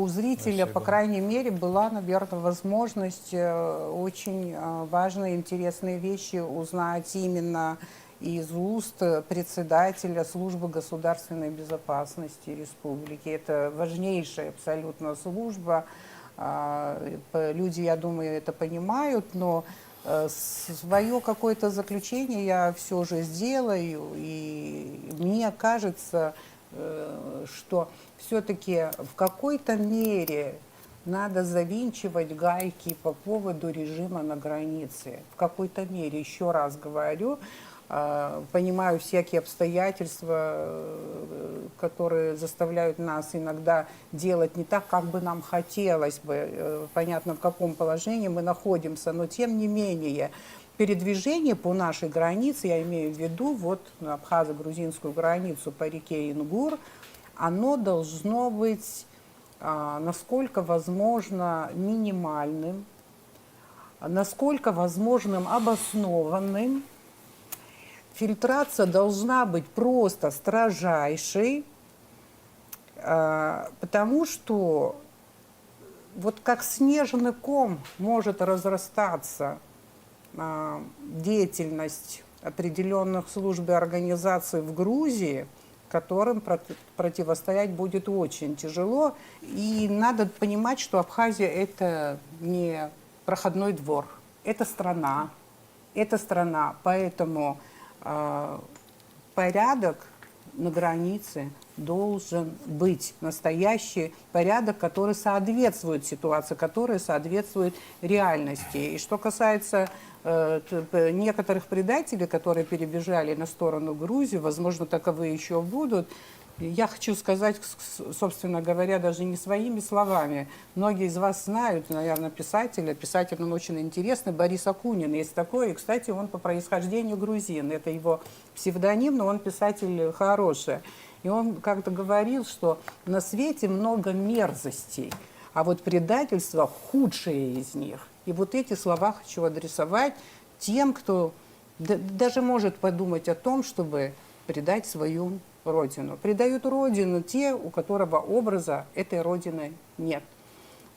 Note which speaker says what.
Speaker 1: У зрителя, по крайней мере, была, наверное, возможность очень важные, интересные вещи узнать именно из уст председателя службы государственной безопасности республики. Это важнейшая абсолютно служба. Люди, я думаю, это понимают, но свое какое-то заключение я все же сделаю, и мне кажется, что все-таки в какой-то мере надо завинчивать гайки по поводу режима на границе. В какой-то мере, еще раз говорю, понимаю всякие обстоятельства, которые заставляют нас иногда делать не так, как бы нам хотелось бы. Понятно, в каком положении мы находимся, но тем не менее передвижение по нашей границе, я имею в виду вот абхазо-грузинскую границу по реке Ингур, оно должно быть, насколько возможно, минимальным, насколько возможным обоснованным. Фильтрация должна быть просто строжайшей, потому что вот как снежный ком может разрастаться деятельность определенных служб и организаций в Грузии, которым противостоять будет очень тяжело. И надо понимать, что Абхазия – это не проходной двор, это страна, поэтому порядок на границе должен быть настоящий порядок, который соответствует ситуации, который соответствует реальности. И что касается некоторых предателей, которые перебежали на сторону Грузии, возможно, таковые еще будут, я хочу сказать, собственно говоря, даже не своими словами. Многие из вас знают, наверное, писателя. Писатель он очень интересный, Борис Акунин. Есть такой, и, кстати, он по происхождению грузин. Это его псевдоним, но он писатель хороший. И он как-то говорил, что на свете много мерзостей, а вот предательство худшее из них. И вот эти слова хочу адресовать тем, кто даже может подумать о том, чтобы предать свою родину. Предают родину те, у которого образа этой родины нет.